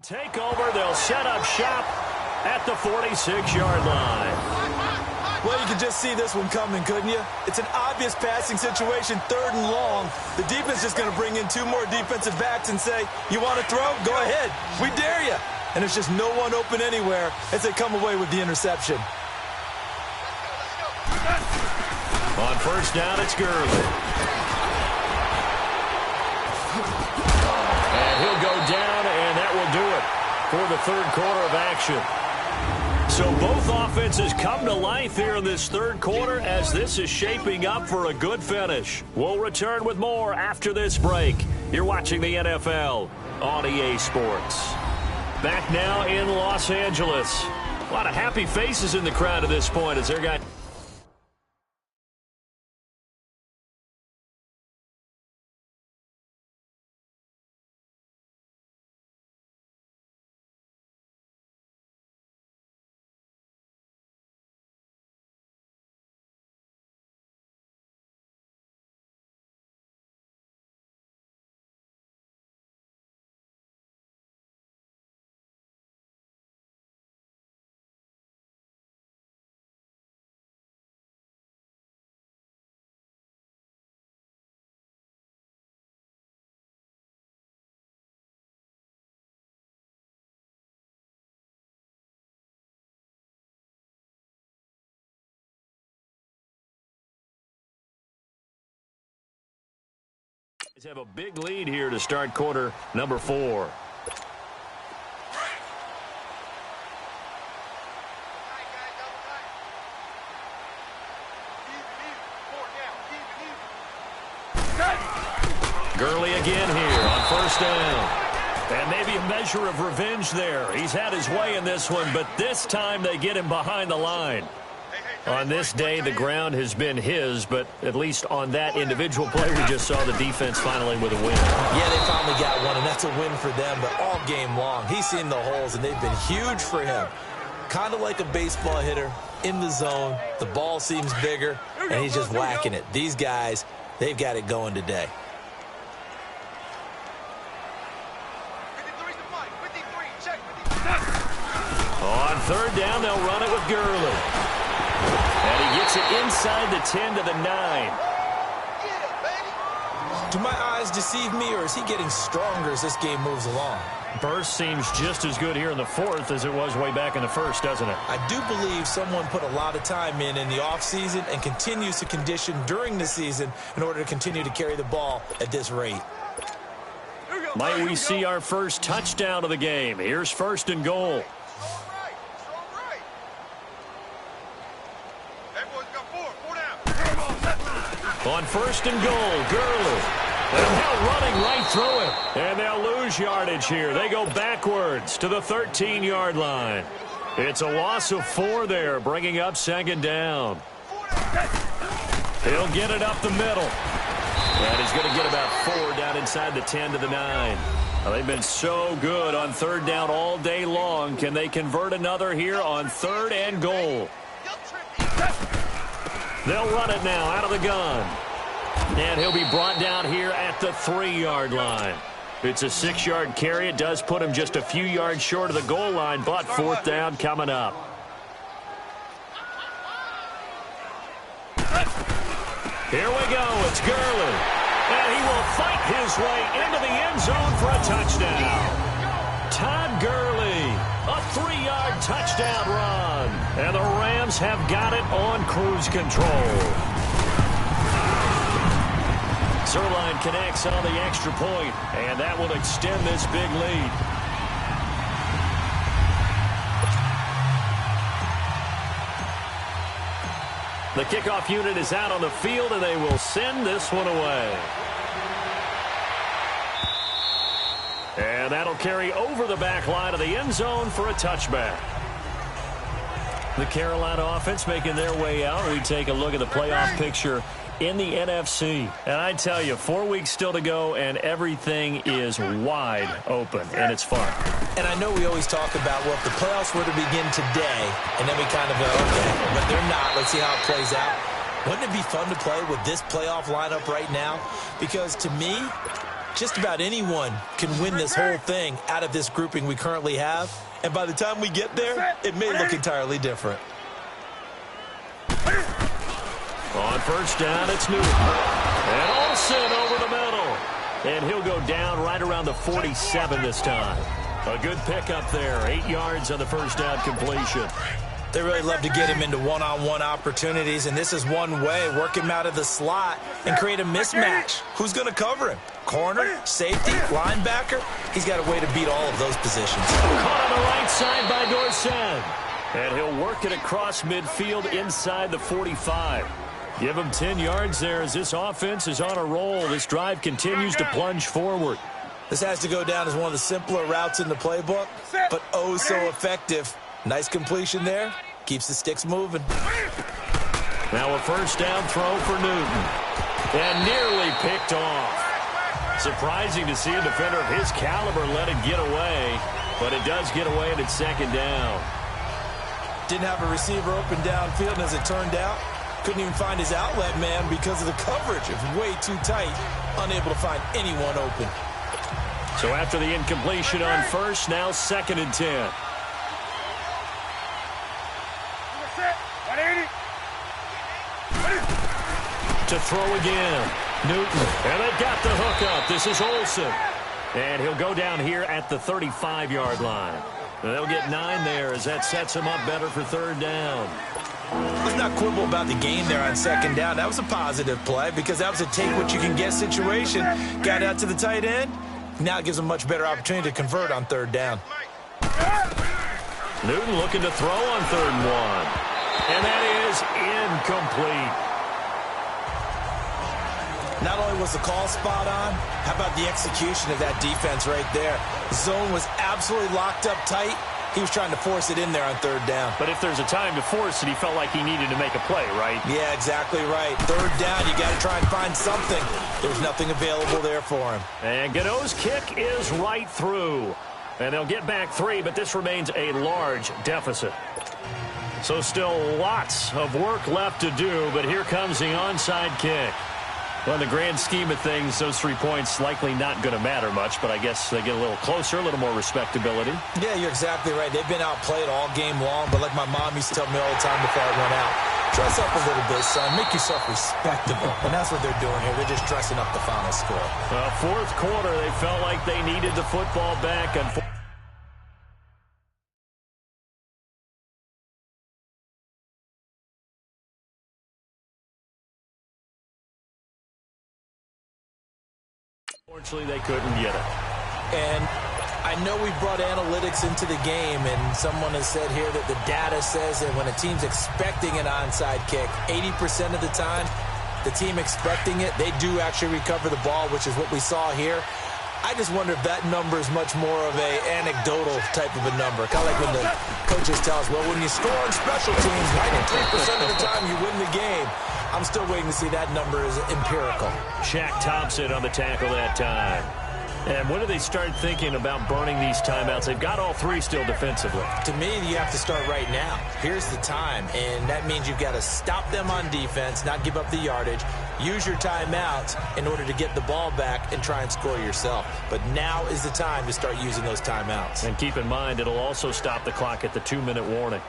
Take over. They'll set up shop at the 46-yard line. Well, you could just see this one coming, couldn't you? It's an obvious passing situation, 3rd and long. The defense is going to bring in 2 more defensive backs and say, you want to throw? Go ahead. We dare you. And there's just no one open anywhere as they come away with the interception. On first down, it's Gurley. And he'll go down, and that will do it for the 3rd quarter of action. So both offenses come to life here in this 3rd quarter as this is shaping up for a good finish. We'll return with more after this break. You're watching the NFL on EA Sports. Back now in Los Angeles. A lot of happy faces in the crowd at this point as their guy... They have a big lead here to start quarter number 4. Gurley again here on first down. And maybe a measure of revenge there. He's had his way in this one, but this time they get him behind the line. On this day, the ground has been his, but at least on that individual play, we just saw the defense finally with a win. Yeah, they finally got one, and that's a win for them, but all game long, he's seen the holes, and they've been huge for him. Kind of like a baseball hitter in the zone. The ball seems bigger, and he's just whacking it. These guys, they've got it going today. On third down, they'll run it with Gurley. And he gets it inside the 10 to the 9. Do my eyes deceive me, or is he getting stronger as this game moves along? Burst seems just as good here in the 4th as it was way back in the 1st, doesn't it? I do believe someone put a lot of time in the offseason and continues to condition during the season in order to continue to carry the ball at this rate. Might we see our first touchdown of the game? Here's first and goal. On first and goal, Gurley. And now running right through it. And they'll lose yardage here. They go backwards to the 13-yard line. It's a loss of 4 there, bringing up second down. He'll get it up the middle. And he's going to get about 4 down inside the 10 to the 9. Well, they've been so good on third down all day long. Can they convert another here on 3rd and goal? They'll run it now out of the gun. And he'll be brought down here at the 3-yard line. It's a 6-yard carry. It does put him just a few yards short of the goal line, but 4th down coming up. Here we go. It's Gurley. And he will fight his way into the end zone for a touchdown. Todd Gurley, a 3-yard touchdown run. And the Rams have got it on cruise control. Zerline connects on the extra point, and that will extend this big lead. The kickoff unit is out on the field, and they will send this one away. And that'll carry over the back line of the end zone for a touchback. The Carolina offense making their way out. We take a look at the playoff picture in the NFC. And I tell you, 4 weeks still to go, and everything is wide open, and it's fun. And I know we always talk about, well, if the playoffs were to begin today, and then we kind of go, okay, but they're not. Let's see how it plays out. Wouldn't it be fun to play with this playoff lineup right now? Because to me, Just about anyone can win this whole thing out of this grouping we currently have. And by the time we get there, it may look entirely different. On first down, it's Newton. And Olsen over the middle. And he'll go down right around the 47 this time. A good pickup there. 8 yards on the first down completion. They really love to get him into one-on-one opportunities, and this is one way. Work him out of the slot and create a mismatch. Who's going to cover him? Corner, safety, linebacker? He's got a way to beat all of those positions. Caught on the right side by Dorsett. And he'll work it across midfield inside the 45. Give him 10 yards there as this offense is on a roll. This drive continues to plunge forward. This has to go down as one of the simpler routes in the playbook, but oh so effective. Nice completion there. Keeps the sticks moving. Now a first down throw for Newton. And nearly picked off. Surprising to see a defender of his caliber let it get away, but it does get away and it's second down. Didn't have a receiver open downfield, and as it turned out, couldn't even find his outlet man because of the coverage. It was way too tight, unable to find anyone open. So after the incompletion on first, now 2nd and 10. To throw again, Newton, and they've got the hook up. This is Olsen, and he'll go down here at the 35-yard line. They'll get 9 there as that sets him up better for 3rd down. Let's not quibble about the gain there on 2nd down. That was a positive play because that was a take-what-you-can-get situation. Got out to the tight end. Now it gives him a much better opportunity to convert on 3rd down. Newton looking to throw on 3rd and 1. And that is incomplete. Not only was the call spot on, how about the execution of that defense right there? The zone was absolutely locked up tight. He was trying to force it in there on 3rd down. But if there's a time to force it, he felt like he needed to make a play, right? Yeah, exactly right. 3rd down, you got to try and find something. There's nothing available there for him. And Gano's kick is right through. And they'll get back 3, but this remains a large deficit. So still lots of work left to do, but here comes the onside kick. Well, in the grand scheme of things, those 3 points likely not going to matter much, but I guess they get a little closer, a little more respectability. Yeah, you're exactly right. They've been outplayed all game long, but like my mom used to tell me all the time before I went out, dress up a little bit, son. Make yourself respectable. And that's what they're doing here. They're just dressing up the final score. 4th quarter, they felt like they needed the football back. Unfortunately, they couldn't get it. And I know we brought analytics into the game, and someone has said here that the data says that when a team's expecting an onside kick, 80% of the time, the team expecting it, they do actually recover the ball, which is what we saw here. I just wonder if that number is much more of a anecdotal type of a number. Kind of like when the coaches tell us, well, when you score on special teams, 93% of the time you win the game. I'm still waiting to see that number is empirical. Shaq Thompson on the tackle that time. And when do they start thinking about burning these timeouts? They've got all 3 still defensively. To me, you have to start right now. Here's the time, and that means you've got to stop them on defense, not give up the yardage, use your timeouts in order to get the ball back and try and score yourself. But now is the time to start using those timeouts. And keep in mind, it'll also stop the clock at the 2-minute warning.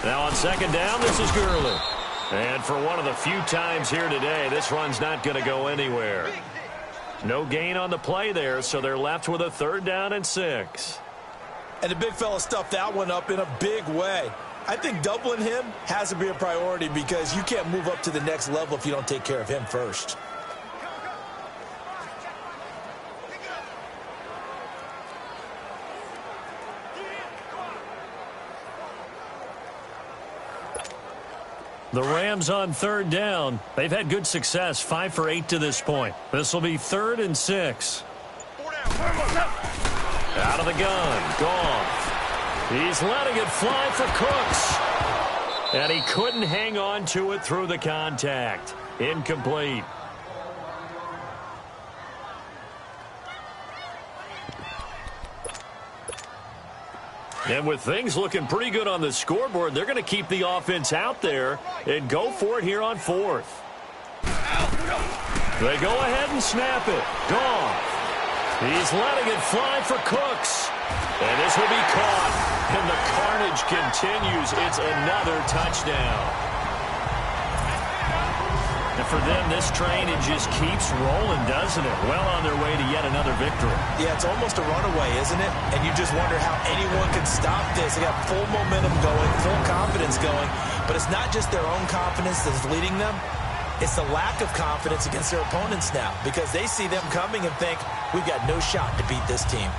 Now on 2nd down, this is Gurley. And for one of the few times here today, this run's not going to go anywhere. No gain on the play there, so they're left with a 3rd down and 6. And the big fella stuffed that one up in a big way. I think doubling him has to be a priority because you can't move up to the next level if you don't take care of him first. The Rams on 3rd down. They've had good success, 5 for 8 to this point. This will be 3rd and 6. Out of the gun, Goff. He's letting it fly for Cooks. And he couldn't hang on to it through the contact. Incomplete. And with things looking pretty good on the scoreboard, they're going to keep the offense out there and go for it here on fourth. They go ahead and snap it. Goff. He's letting it fly for Cooks. And this will be caught. And the carnage continues. It's another touchdown. And for them, this train, it just keeps rolling, doesn't it? Well on their way to yet another victory. Yeah, it's almost a runaway, isn't it? And you just wonder how anyone could stop this. They got full momentum going, full confidence going. But it's not just their own confidence that's leading them. It's the lack of confidence against their opponents now, because they see them coming and think, we've got no shot to beat this team.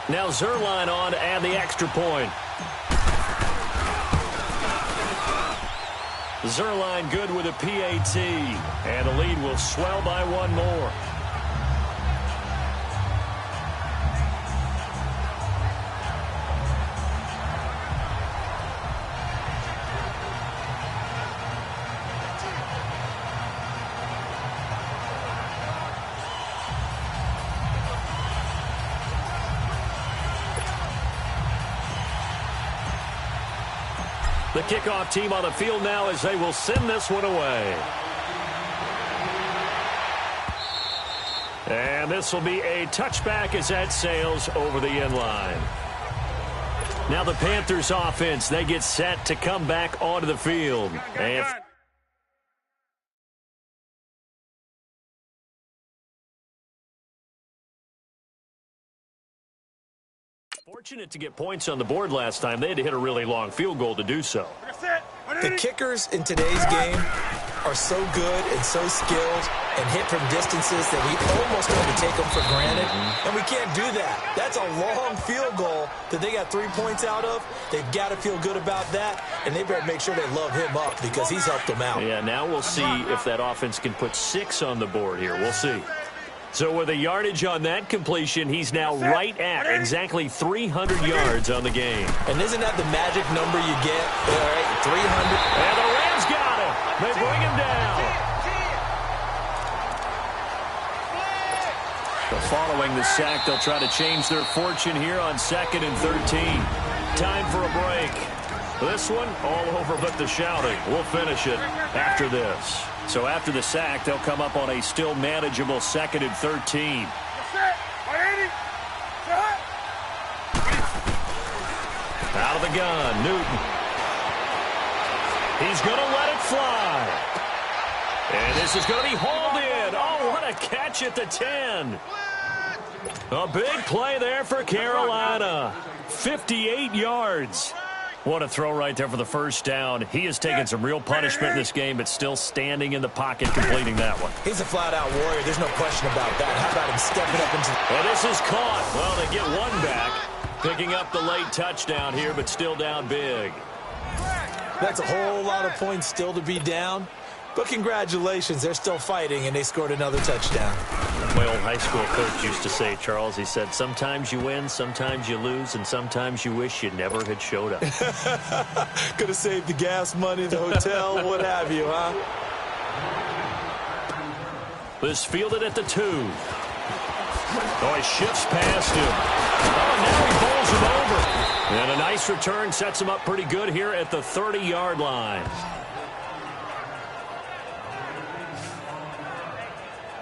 Now Zuerlein on to add the extra point. Zuerlein good with a PAT. And the lead will swell by one more. The kickoff team on the field now as they will send this one away. And this will be a touchback as that sails over the end line. Now the Panthers offense, they get set to come back onto the field. And fortunate to get points on the board last time. They had to hit a really long field goal to do so. The kickers in today's game are so good and so skilled and hit from distances that we almost want to take them for granted. And we can't do that. That's a long field goal that they got 3 points out of. They've got to feel good about that, and they better make sure they love him up because he's helped them out. Yeah, now we'll see if that offense can put 6 on the board here. We'll see. So with a yardage on that completion, he's now right at exactly 300 yards on the game. And isn't that the magic number you get? All right, 300. And the Rams got him. They bring him down. So following the sack, they'll try to change their fortune here on 2nd and 13. Time for a break. This one, all over but the shouting. We'll finish it after this. So after the sack, they'll come up on a still manageable 2nd and 13. Out of the gun, Newton. He's going to let it fly. And this is going to be hauled in. Oh, what a catch at the 10. A big play there for Carolina. 58 yards. What a throw right there for the first down. He has taken some real punishment in this game, but still standing in the pocket, completing that one. He's a flat-out warrior. There's no question about that. How about him stepping up into... Well, this is caught. Well, they get one back, picking up the late touchdown here, but still down big. That's a whole lot of points still to be down. But congratulations, they're still fighting, and they scored another touchdown. My old high school coach used to say, Charles, he said, sometimes you win, sometimes you lose, and sometimes you wish you never had showed up. Could have saved the gas money, the hotel, what have you, huh? This fielded at the 2. Oh, he shifts past him. Oh, now he bowls him over. And a nice return sets him up pretty good here at the 30-yard line.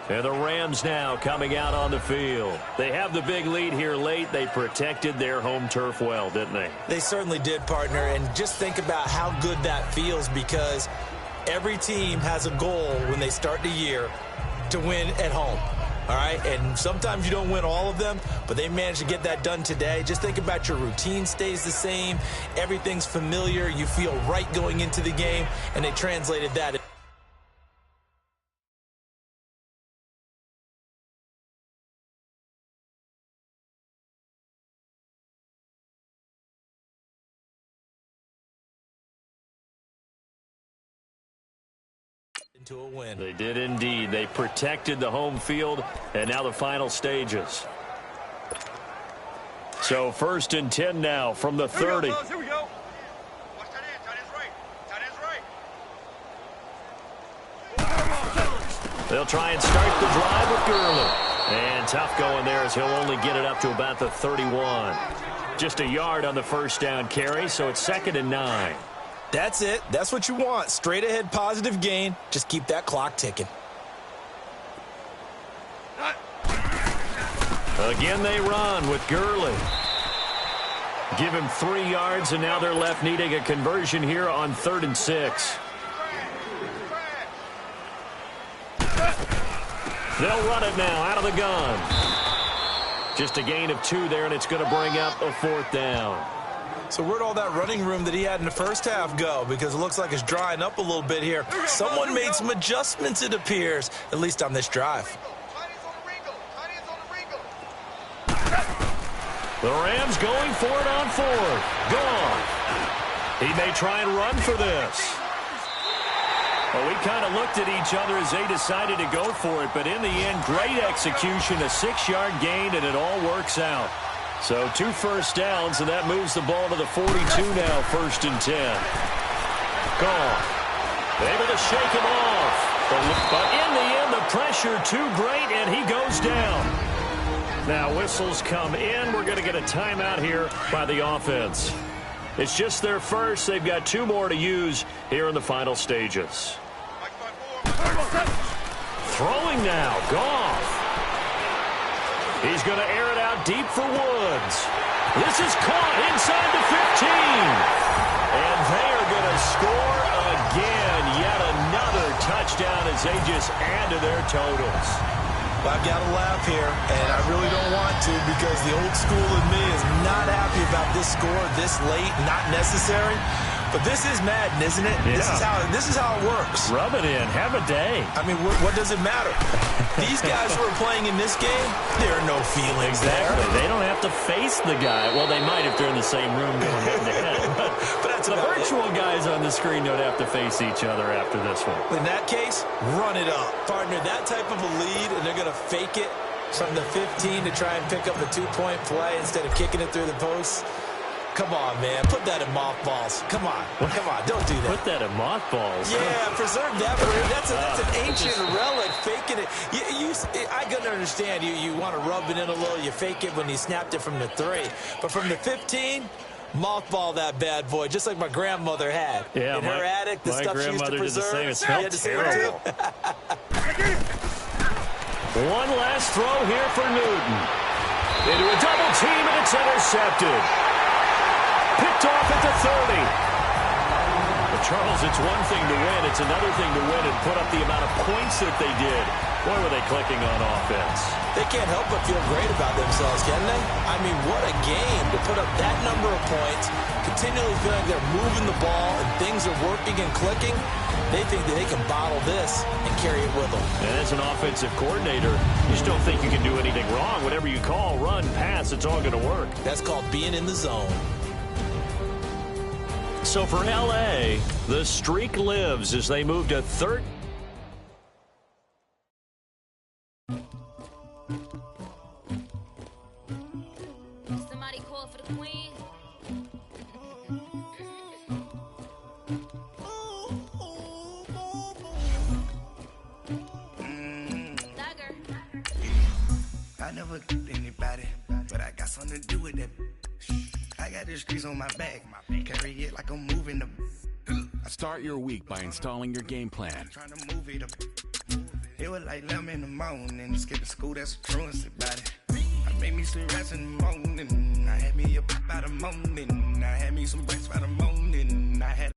And the Rams now coming out on the field. They have the big lead here late. They protected their home turf well, didn't they? They certainly did, partner. And just think about how good that feels, because every team has a goal when they start the year to win at home. All right, and sometimes you don't win all of them, but they managed to get that done today. Just think about your routine stays the same. Everything's familiar. You feel right going into the game, and they translated that. To a win. They did indeed. They protected the home field, and now the final stages. So 1st and 10 now from the 30. Here we go. Watch that end. Tight end's right. Tight end's right. They'll try and start the drive with Gurley. And tough going there as he'll only get it up to about the 31. Just a yard on the first down carry, so it's 2nd and 9. That's it. That's what you want. Straight ahead positive gain. Just keep that clock ticking. Again they run with Gurley. Give him 3 yards, and now they're left needing a conversion here on 3rd and 6. They'll run it now out of the gun. Just a gain of 2 there, and it's going to bring up a 4th down. So where'd all that running room that he had in the first half go? Because it looks like it's drying up a little bit here. Someone made some adjustments, it appears, at least on this drive. The Rams going for it on 4th. Gone. He may try and run for this. Well, we kind of looked at each other as they decided to go for it, but in the end, great execution, a 6-yard gain, and it all works out. So 2 first downs, and that moves the ball to the 42 now, 1st and 10. Gone. Able to shake him off. But in the end, the pressure too great, and he goes down. Now whistles come in. We're going to get a timeout here by the offense. It's just their first. They've got 2 more to use here in the final stages. Throwing now. Goff. He's going to air it out deep for Woods. This is caught inside the 15. And they are going to score again. Yet another touchdown as they just add to their totals. I've got to laugh here, and I really don't want to because the old school in me is not happy about this score this late, not necessary. But this is Madden, isn't it? Yeah. This is how it works. Rub it in. Have a day. I mean, what does it matter? These guys who are playing in this game, there are no feelings Exactly. there. They don't have to face the guy. Well, they might if they're in the same room going head-to-head. But that's the virtual guys on the screen don't have to face each other after this one. In that case, run it up. Partner, that type of a lead, and they're going to fake it from the 15 to try and pick up a 2-point play instead of kicking it through the posts. Come on, man. Put that in mothballs. Come on. Come on. Don't do that. Put that in mothballs. Yeah, preserve that. That's an ancient relic. Faking it. I can understand. You want to rub it in a little. You fake it when you snapped it from the 3. But from the 15, mothball that bad boy, just like my grandmother had. Yeah, in her attic, the stuff she used to preserve. It smelled terrible. One last throw here for Newton. Into a double team, and it's intercepted. Picked off at the 30. But Charles, it's one thing to win. It's another thing to win and put up the amount of points that they did. Boy, were they clicking on offense. They can't help but feel great about themselves, can they? I mean, what a game to put up that number of points, continually feeling they're moving the ball and things are working and clicking. They think that they can bottle this and carry it with them. And as an offensive coordinator, you just don't think you can do anything wrong. Whatever you call, run, pass, it's all going to work. That's called being in the zone. So for L.A., the streak lives as they move to third. Somebody call for the queen. I never anybody, but I got something to do with that. I got the streets on my back, carry it like I'm moving the. Start your week by installing your game plan. Trying to move it up. It was like 11 in the morning, skip to school, that's a truancy body. I made me some rest in the morning, I had me a pop out of morning, I had me some breakfast by the morning, I had